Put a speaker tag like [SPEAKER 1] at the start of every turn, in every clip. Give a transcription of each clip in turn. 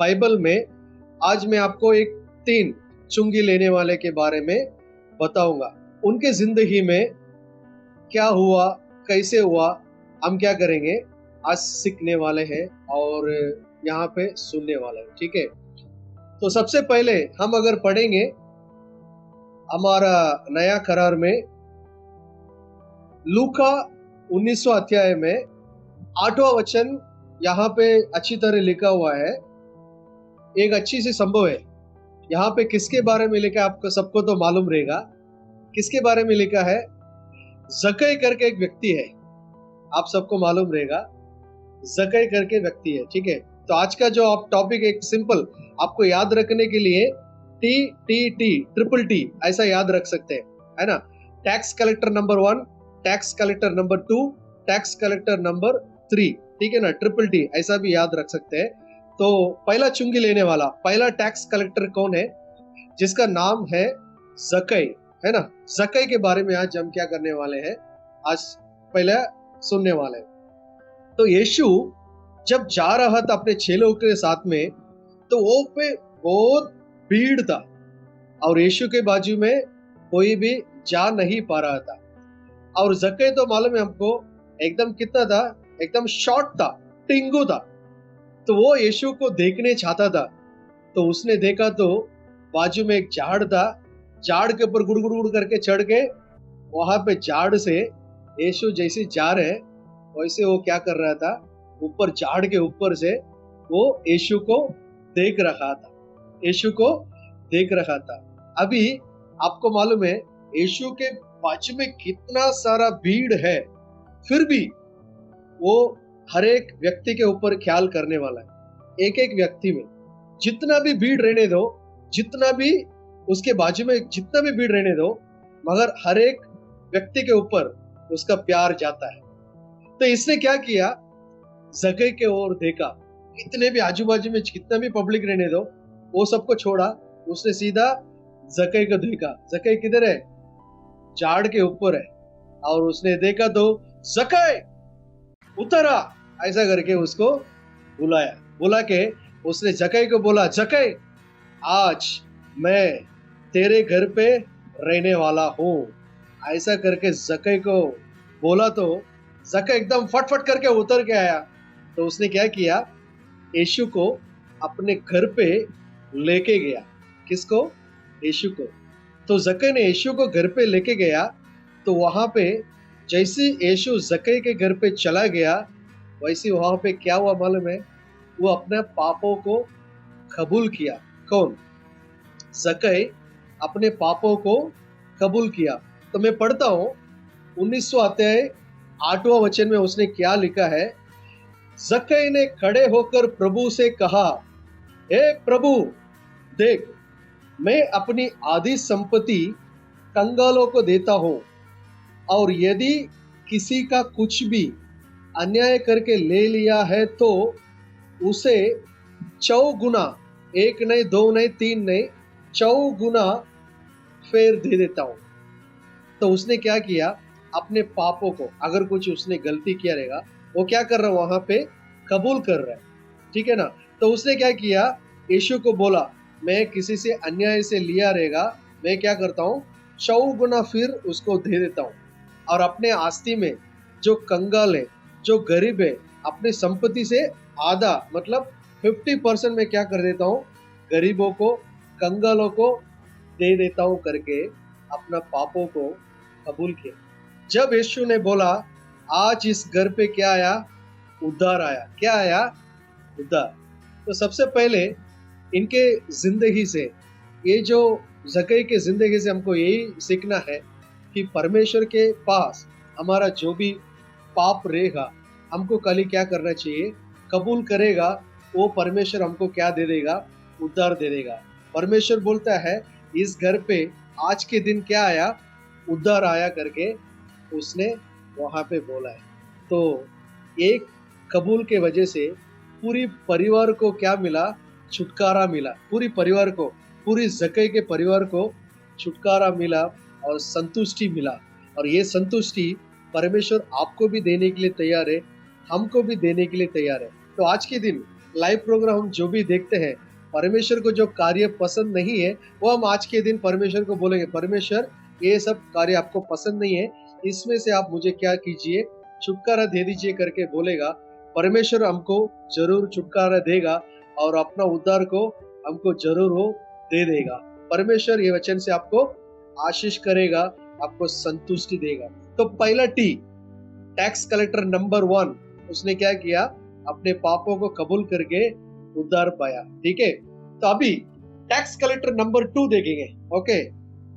[SPEAKER 1] Bible में आज मैं आपको एक 3 चुंगी लेने वाले के बारे में बताऊंगा। उनके जिंदगी में क्या हुआ, कैसे हुआ, हम क्या करेंगे आज सीखने वाले हैं और यहाँ पे सुनने वाले हैं। ठीक है, तो सबसे पहले हम अगर पढ़ेंगे हमारा नया करार में लूका 19वां अध्याय में 8वां वचन यहाँ पे अच्छी तरह लिखा हुआ है। एक अच्छी सी संभव है। यहाँ पे किसके बारे में लिखा है आपको सबको तो मालूम रहेगा। किसके बारे में लिखा है? जक्कई करके एक व्यक्ति है, आप सबको मालूम रहेगा। जक्कई करके व्यक्ति है। ठीक है, तो आज का जो आप टॉपिक एक सिंपल आपको याद रखने के लिए ट्रिपल टी ऐसा याद रख सकते हैं, है ना। Tax collector number 1, tax collector number 2, tax collector number 3, ठीक है ना। ट्रिपल टी ऐसा भी याद रख सकते हैं। तो पहला चुंगी लेने वाला पहला टैक्स कलेक्टर कौन है? जिसका नाम है जक्कई, है ना। जक्कई के बारे में आज हम क्या करने वाले हैं, आज पहले सुनने वाले हैं। तो यीशु जब जा रहा था अपने चेलों के साथ में, तो वो पे बहुत भीड़ था और यीशु के बाजू में कोई भी जा नहीं पा रहा था। और जक्कई तो मालूम है हमको एकदम कितना था, एकदम शॉर्ट था, टिंगू था। तो वो यीशु को देखने चाहता था। तो उसने देखा तो बाजू में एक झाड़ था, झाड़ के ऊपर गुड़ गुड़ गुड़ करके चढ़ के वहां पे झाड़ से यीशु जैसे जा रहे वैसे वो क्या कर रहा था, ऊपर झाड़ के ऊपर से वो यीशु को देख रहा था, यीशु को देख रहा था। अभी आपको मालूम है यीशु के बाजू में कितना सारा भीड़ है, फिर भी वो हर एक व्यक्ति के ऊपर ख्याल करने वाला है। एक एक व्यक्ति में जितना भी भीड़ रहने दो, जितना भी उसके बाजू में जितना भी भीड़ रहने दो, मगर हर एक व्यक्ति के ऊपर उसका प्यार जाता है। तो इसने क्या किया, जक्कई के ओर देखा। कितने भी आजू बाजू में कितना भी पब्लिक रहने दो, वो सबको छोड़ा, उसने सीधा जक्कई को देखा। जक्कई किधर है? झाड़ के ऊपर है। और उसने देखा तो जक्कई उतरा ऐसा करके उसको बुलाया। बुला के उसने जक्कई को बोला, जक्कई आज मैं तेरे घर पे रहने वाला हूँ। ऐसा करके जक्कई को बोला तो जक्कई एकदम फटफट करके उतर के आया। तो उसने क्या किया, यीशु को अपने घर पे लेके गया। किसको? यीशु को। तो जक्कई ने यीशु को घर पे लेके गया। तो वहां पे जैसे यीशु जक्कई के घर पे चला गया, वैसे वहां पे क्या हुआ मालूम है? वो अपने पापों को कबूल किया। कौन? जक्कई अपने पापों को कबूल किया। तो मैं पढ़ता हूं 19वां अध्याय 8वां वचन में उसने क्या लिखा है। जक्कई ने खड़े होकर प्रभु से कहा, हे प्रभु देख, मैं अपनी आधी संपत्ति कंगालों को देता हूं, और यदि किसी का कुछ भी अन्याय करके ले लिया है तो उसे 4 गुना, 1 नहीं 2 नहीं 3 नहीं 4 गुना फेर दे देता हूं। तो उसने क्या किया, अपने पापों को, अगर कुछ उसने गलती किया रहेगा वो क्या कर रहा है, वहां पे कबूल कर रहा है। ठीक है ना। तो उसने क्या किया, यीशु को बोला, मैं किसी से अन्याय से लिया रहेगा, मैं क्या करता हूँ 4 गुना फिर उसको दे देता हूँ। और अपने आस्ती में जो कंगाल है, जो गरीब है, अपनी संपत्ति से आधा मतलब 50% में क्या कर देता हूँ, गरीबों को, कंगालों को दे देता हूँ करके अपना पापों को कबूल किया। जब यीशु ने बोला, आज इस घर पे क्या आया, उद्धार आया। क्या आया? उद्धार। तो सबसे पहले इनके जिंदगी से, ये जो जक्कई के जिंदगी से हमको यही सीखना है कि परमेश्वर के पास हमारा जो भी पाप रहेगा, हमको कल ही क्या करना चाहिए, कबूल करेगा, वो परमेश्वर हमको क्या दे देगा, उद्धार दे देगा। परमेश्वर बोलता है इस घर पे आज के दिन क्या आया, उद्धार आया करके उसने वहां पे बोला है। तो एक कबूल के वजह से पूरी परिवार को क्या मिला, छुटकारा मिला। पूरी परिवार को, पूरी जक्कई के परिवार को छुटकारा मिला और संतुष्टि मिला। और ये संतुष्टि परमेश्वर आपको भी देने के लिए तैयार है, हमको भी देने के लिए तैयार है। तो आज के दिन लाइव प्रोग्राम हम जो भी देखते हैं, परमेश्वर को जो कार्य पसंद नहीं है वो हम आज के दिन परमेश्वर को बोलेंगे, परमेश्वर ये सब कार्य आपको पसंद नहीं है, इसमें से आप मुझे क्या कीजिए, छुटकारा दे दीजिए करके बोलेगा। परमेश्वर हमको जरूर छुटकारा देगा और अपना उद्धार को हमको जरूर वो दे देगा। परमेश्वर ये वचन से आपको आशीष करेगा, आपको संतुष्टि देगा। तो पहला टी, टैक्स कलेक्टर नंबर 1, उसने क्या किया, अपने पापों को कबूल करके उद्धार पाया। ठीक है, तो अभी टैक्स कलेक्टर नंबर 2 देखेंगे। ओके,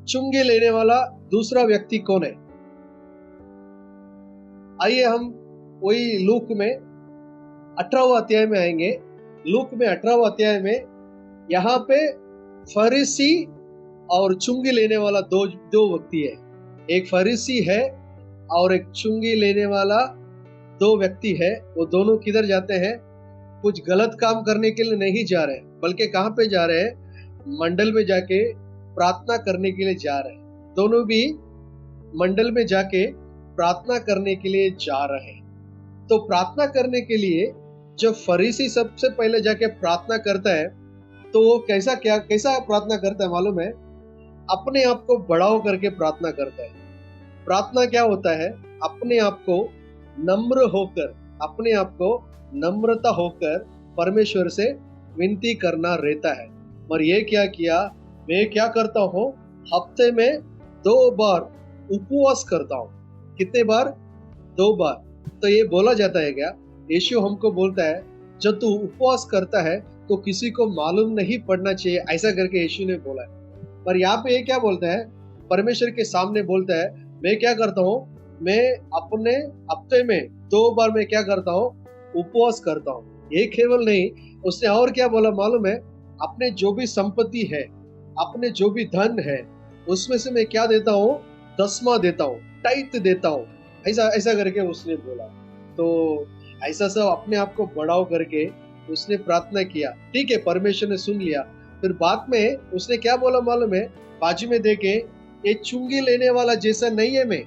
[SPEAKER 1] चुंगी लेने वाला दूसरा व्यक्ति कौन है? आइए हम वही लूक में 18वां अध्याय में आएंगे। लूक में 18वां अध्याय में यहाँ पे फरीसी और चुंगी लेने वाला दो व्यक्ति है। एक फरीसी है और एक चुंगी लेने वाला दो व्यक्ति है। वो दोनों किधर जाते हैं? कुछ गलत काम करने के लिए नहीं जा रहे, बल्कि कहाँ पे जा रहे हैं? मंडल में जाके प्रार्थना करने के लिए जा रहे हैं। दोनों भी मंडल में जाके प्रार्थना करने के लिए जा रहे हैं। तो प्रार्थना करने के लिए जब फरीसी सबसे पहले जाके प्रार्थना करता है तो वो कैसा प्रार्थना करता है मालूम है? अपने आप को बढ़ाओ करके प्रार्थना करता है। प्रार्थना क्या होता है? अपने आप को नम्र होकर, अपने आप को नम्रता होकर परमेश्वर से विनती करना रहता है। और ये क्या किया, मैं क्या करता हूँ, हफ्ते में 2 बार उपवास करता हूँ। कितने बार? 2 बार। तो ये बोला जाता है क्या, यीशु हमको बोलता है जब तू उपवास करता है तो किसी को मालूम नहीं पड़ना चाहिए, ऐसा करके यीशु ने बोला है। पर यहाँ पे ये क्या बोलता है, परमेश्वर के सामने बोलता है, मैं क्या करता हूँ, मैं अपने हफ्ते में 2 बार मैं क्या करता हूँ, उपवास करता हूँ। ये केवल नहीं, उसने और क्या बोला मालूम है, अपने जो भी संपत्ति है, अपने जो भी धन है, उसमें से मैं क्या देता हूँ, 10वां देता हूँ, टाइट देता हूँ, ऐसा करके उसने बोला। तो ऐसा सब अपने आप को बढ़ाओ करके उसने प्रार्थना किया। ठीक है, परमेश्वर ने सुन लिया। फिर बाद में उसने क्या बोला मालूम है, बाजू में देखे, ये चुंगी लेने वाला जैसा नहीं है। मैं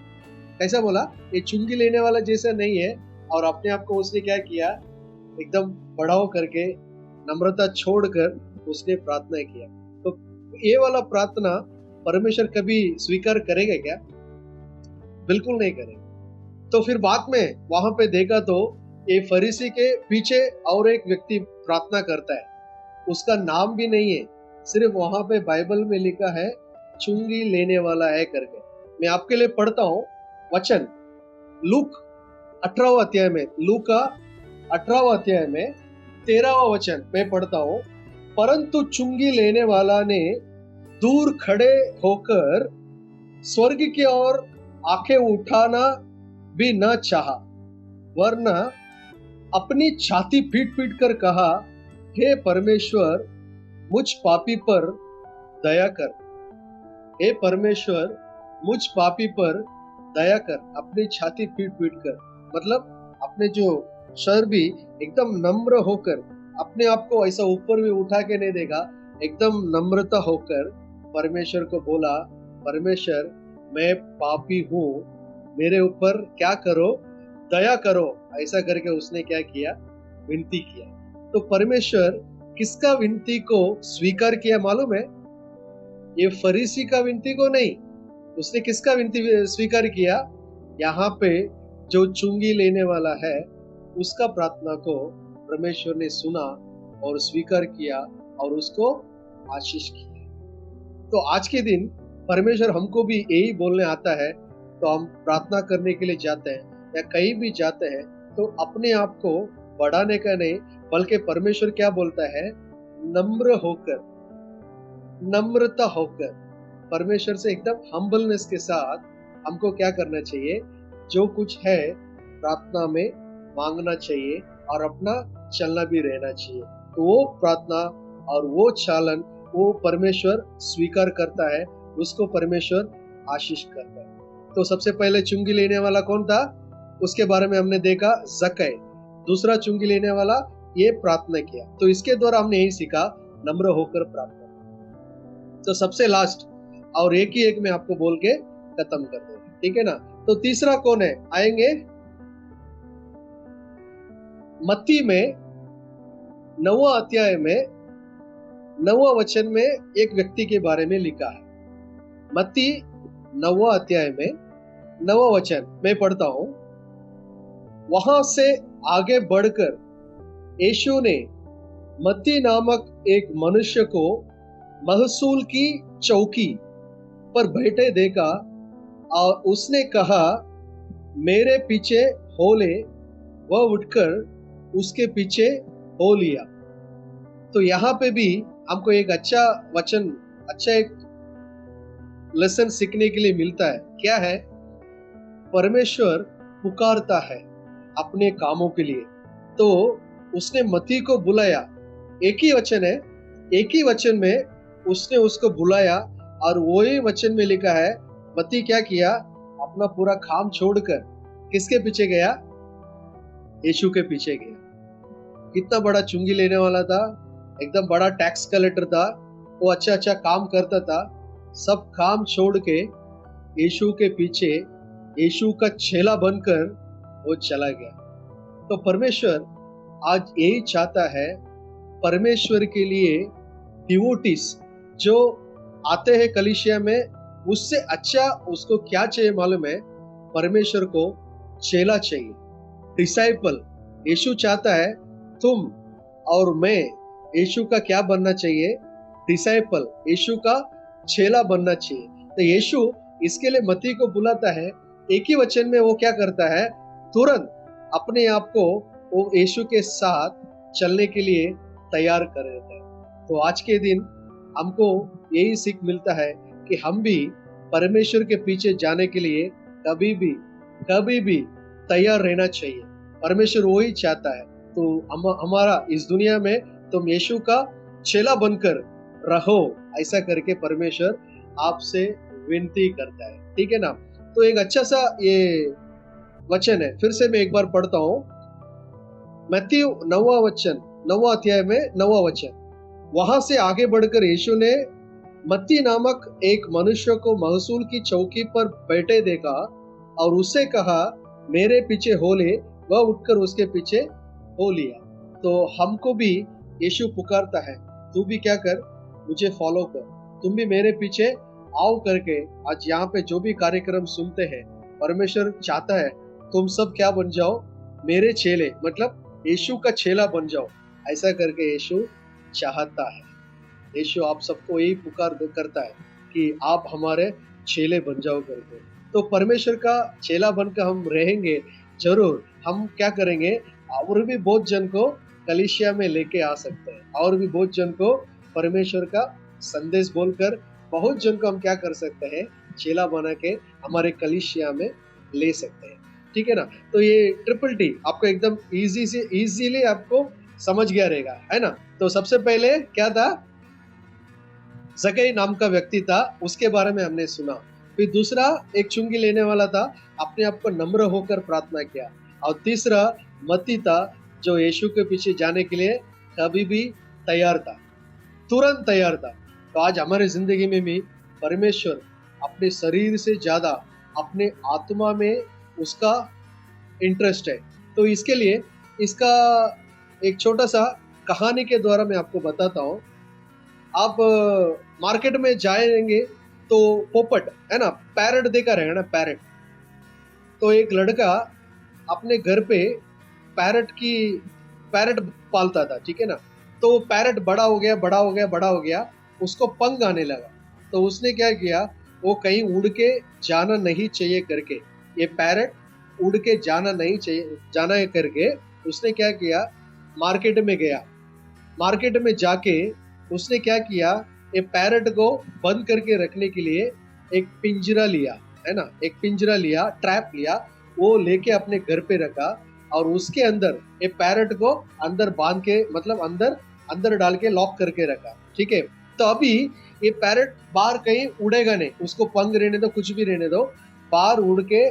[SPEAKER 1] कैसा बोला, ये चुंगी लेने वाला जैसा नहीं है। और अपने आप को उसने क्या किया, एकदम बढ़ाओ करके नम्रता छोड़कर उसने प्रार्थना किया। तो ये वाला प्रार्थना परमेश्वर कभी स्वीकार करेगा क्या? बिल्कुल नहीं करेगा। तो फिर बाद में वहां पे देखा तो ये फरीसी के पीछे और एक व्यक्ति प्रार्थना करता है, उसका नाम भी नहीं है, सिर्फ वहां पे बाइबल में लिखा है चुंगी लेने वाला है करके। मैं आपके लिए पढ़ता हूँ वचन, लूक 18वां अध्याय में, लूक का 18वां अध्याय में 13वां वचन मैं पढ़ता हूँ। परंतु चुंगी लेने वाला ने दूर खड़े होकर स्वर्ग की ओर आंखें उठाना भी न चाहा, वरना अपनी छाती पीट पीट कर कहा, हे परमेश्वर मुझ पापी पर दया कर, हे परमेश्वर मुझ पापी पर दया कर। अपनी छाती पीट पीट कर, मतलब अपने जो सर भी एकदम नम्र होकर, अपने आप को ऐसा ऊपर भी उठा के नहीं देगा, एकदम नम्रता होकर परमेश्वर को बोला, परमेश्वर मैं पापी हूँ, मेरे ऊपर क्या करो, दया करो। ऐसा करके उसने क्या किया, विनती किया। तो परमेश्वर किसका विनती को स्वीकार किया मालूम है? ये फरीसी का विनती को नहीं, उसने किसका विनती स्वीकार किया? यहाँ पे जो चुंगी लेने वाला है उसका प्रार्थना को परमेश्वर ने सुना और स्वीकार किया और उसको आशीष किया। तो आज के दिन परमेश्वर हमको भी यही बोलने आता है। तो हम प्रार्थना करने के लिए जाते हैं या कहीं भी जाते हैं तो अपने आप को बढ़ाने का नहीं, बल्कि परमेश्वर क्या बोलता है, नम्र होकर, नम्रता होकर परमेश्वर से एकदम हम्बलनेस के साथ हमको क्या करना चाहिए, जो कुछ है प्रार्थना में मांगना चाहिए और अपना चलना भी रहना चाहिए। तो वो प्रार्थना और वो चालन वो परमेश्वर स्वीकार करता है, उसको परमेश्वर आशीष करता है। तो सबसे पहले चुंगी लेने वाला कौन था, उसके बारे में हमने देखा, ज़कै। दूसरा चुंगी लेने वाला ये प्रार्थना किया। तो इसके द्वारा हमने यही सीखा, नम्र होकर प्रार्थना। तो सबसे लास्ट और एक ही एक में आपको बोल के खत्म कर देंगे, ठीक है ना। तो तीसरा कौन है, आएंगे मत्ती में 9वां अध्याय में 9वां वचन में एक व्यक्ति के बारे में लिखा है। मत्ती 9वां अध्याय में 9वां वचन मैं पढ़ता हूं। वहां से आगे बढ़कर यीशु ने मत्ती नामक एक मनुष्य को महसूल की चौकी पर बैठे देखा और उसने कहा, मेरे पीछे हो ले। वह उठकर उसके पीछे हो लिया। तो यहाँ पे भी हमको एक अच्छा वचन, अच्छा एक लेसन सीखने के लिए मिलता है। क्या है? परमेश्वर पुकारता है अपने कामों के लिए। तो उसने मत्ती को बुलाया, एक ही वचन है, एक ही वचन में उसने उसको बुलाया और वही वचन में लिखा है मत्ती क्या किया? अपना पूरा काम छोड़कर किसके पीछे गया? यीशु के पीछे गया। कितना बड़ा चुंगी लेने वाला था, एकदम बड़ा टैक्स कलेक्टर था, वो अच्छा अच्छा काम करता था। सब काम छोड़ के यीशु के पीछे, यीशु का चेला बनकर वो चला गया। तो परमेश्वर आज यही चाहता है, परमेश्वर के लिए डिवोटीज जो आते हैं कलीसिया में, उससे अच्छा उसको क्या चाहिए मालूम है? परमेश्वर को चेला चाहिए, डिसाइपल। यीशु चाहता है तुम और मैं यीशु का क्या बनना चाहिए? डिसाइपल, यीशु का चेला बनना चाहिए। तो यीशु इसके लिए मत्ती को बुलाता है। एक ही वचन में वो क्या करता है? तुरंत अपने आप को वो यीशु के साथ चलने के लिए तैयार कर देता है। तो आज के दिन हमको यही सीख मिलता है कि हम भी परमेश्वर के पीछे जाने के लिए कभी भी तैयार रहना चाहिए। परमेश्वर वही चाहता है। तो हमारा इस दुनिया में तुम यीशु का चेला बनकर रहो, ऐसा करके परमेश्वर आपसे विनती करता है। ठीक है ना? तो एक अच्छा सा ये वचन है, फिर से मैं एक बार पढ़ता हूं। मत्ती 9वां अध्याय में 9वां वचन। वहां से आगे बढ़कर यीशु ने मत्ती नामक एक मनुष्य को महसूल की चौकी पर बैठे देखा और उससे कहा, मेरे पीछे हो ले। वह उठकर उसके पीछे हो लिया। तो हमको भी यीशु पुकारता है, तू भी क्या कर? मुझे फॉलो कर, तुम भी मेरे पीछे आओ करके। आज यहाँ पे जो भी कार्यक्रम सुनते हैं, परमेश्वर चाहता है तुम सब क्या बन जाओ? मेरे चेले, मतलब यीशु का चेला बन जाओ। ऐसा करके यीशु चाहता है। यीशु आप सबको यही पुकार करता है कि आप हमारे चेले बन जाओ करके। तो परमेश्वर का चेला बनकर हम रहेंगे जरूर। हम क्या करेंगे? और भी बहुत जन को कलीसिया में लेके आ सकते हैं, और भी बहुत जन को परमेश्वर का संदेश बोलकर बहुत जन को हम क्या कर सकते हैं? चेला बना के हमारे कलीसिया में ले सकते हैं। ठीक है ना? तो ये ट्रिपल टी आपको एकदम इजीली आपको समझ गया रहेगा, है ना? तो सबसे पहले क्या था? जकई नाम का व्यक्ति था, उसके बारे में हमने सुना। फिर दूसरा एक चुंगी लेने वाला था, अपने आप को नम्र होकर प्रार्थना किया। और तीसरा मत्ती था, जो यीशु के पीछे जाने के लिए कभी भी तैयार था, तुरंत तैयार था। तो आज हमारे जिंदगी में भी परमेश्वर अपने शरीर से ज्यादा अपने आत्मा में उसका इंटरेस्ट है। तो इसके लिए इसका एक छोटा सा कहानी के द्वारा मैं आपको बताता हूँ। आप मार्केट में जाएंगे तो पोपट है ना, पैरट देखा रहेगा ना, पैरट। तो एक लड़का अपने घर पे पैरट पालता था। ठीक है ना? तो पैरट बड़ा हो गया, उसको पंख आने लगा। तो उसने क्या किया? वो कहीं उड़ के जाना नहीं चाहिए करके, ये पैरट उड़ के जाना है करके उसने क्या किया? मार्केट में गया। मार्केट में जाके उसने क्या किया? ये पैरट को बंद करके रखने के लिए एक पिंजरा लिया, है ना, एक पिंजरा लिया, ट्रैप लिया, वो लेके अपने घर पे रखा और उसके अंदर ये पैरट को अंदर बांध के, मतलब अंदर डाल के लॉक करके रखा। ठीक है? तो अभी ये पैरट बाहर कहीं उड़ेगा नहीं, उसको पंख रहने दो, कुछ भी रहने दो, बाहर उड़ के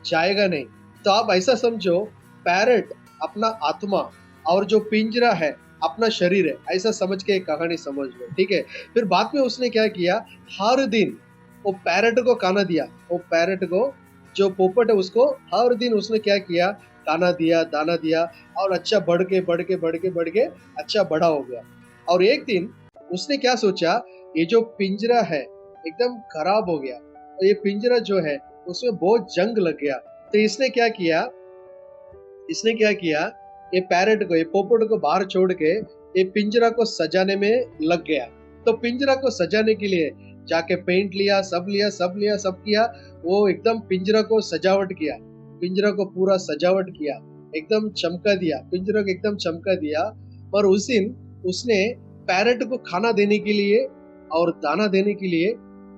[SPEAKER 1] जाएगा नहीं। तो आप ऐसा समझो, पैरट अपना आत्मा और जो पिंजरा है अपना शरीर है, ऐसा समझ के एक कहानी समझ लो। ठीक है? फिर बाद में उसने क्या किया? हर दिन वो पैरट को खाना दिया। वो पैरट को, जो पोपट है, उसको हर दिन उसने क्या किया? खाना दिया, दाना दिया और अच्छा बढ़ के अच्छा बड़ा हो गया। और एक दिन उसने क्या सोचा, ये जो पिंजरा है एकदम खराब हो गया और ये पिंजरा जो है उसमें बहुत जंग लग गया। तो इसने क्या किया, ये पैरट को, ये पोपट को बाहर छोड़ के ये पिंजरा को सजाने में लग गया। तो पिंजरा को सजाने के लिए जाके पेंट लिया, सब किया। वो एकदम पिंजरा को सजावट किया, पिंजरा को पूरा सजावट किया, एकदम चमका दिया, पिंजरा को एकदम चमका दिया। पर उस दिन उसने पैरट को खाना देने के लिए और दाना देने के लिए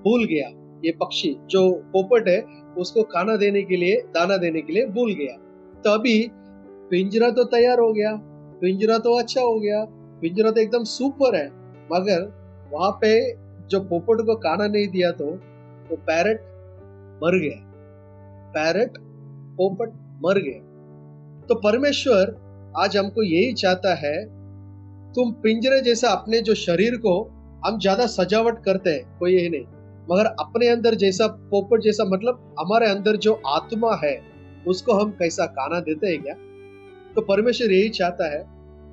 [SPEAKER 1] भूल गया। ये पक्षी जो पोपट है उसको खाना देने के लिए, दाना देने के लिए भूल गया। तो अभी पिंजरा तो तैयार हो गया, पिंजरा तो अच्छा हो गया, पिंजरा तो एकदम सुपर है, मगर वहां पे जो पोपट को खाना नहीं दिया तो वो पैरट मर गया, पैरट पोपट मर गया। तो परमेश्वर आज हमको यही चाहता है, तुम पिंजरे जैसा अपने जो शरीर को हम ज्यादा सजावट करते हैं, कोई यही नहीं, मगर अपने अंदर जैसा पोपट जैसा, मतलब हमारे अंदर जो आत्मा है उसको हम कैसा खाना देते हैं क्या? तो परमेश्वर यही चाहता है,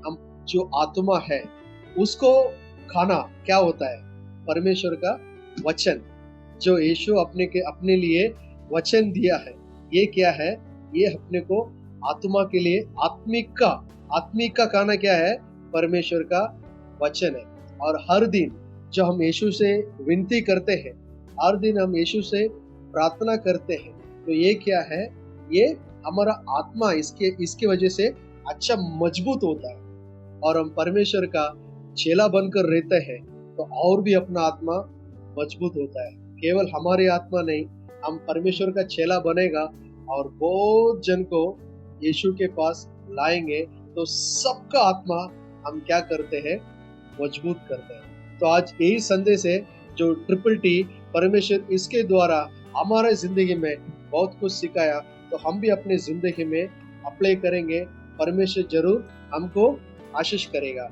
[SPEAKER 1] हम जो आत्मा है उसको खाना क्या होता है? परमेश्वर का वचन, जो यीशु अपने लिए वचन दिया है। ये क्या है? ये अपने को आत्मा के लिए आत्मिक का खाना क्या है? परमेश्वर का वचन है। और हर दिन जो हम यीशु से विनती करते हैं, हर दिन हम यीशु से प्रार्थना करते हैं, तो ये क्या है? ये हमारा आत्मा इसके वजह से अच्छा मजबूत होता है और हम परमेश्वर का चेला बनकर रहते हैं तो और भी अपना आत्मा मजबूत होता है। केवल हमारी आत्मा नहीं, हम परमेश्वर का चेला बनेगा और बहुत जन को यीशु के पास लाएंगे तो सबका आत्मा हम क्या करते हैं? मजबूत करते हैं। तो आज यही संदेश है जो ट्रिपल टी परमेश्वर इसके द्वारा हमारे जिंदगी में बहुत कुछ सिखाया, तो हम भी अपने जिंदगी में अप्लाई करेंगे, परमेश्वर जरूर हमको आशीष करेगा।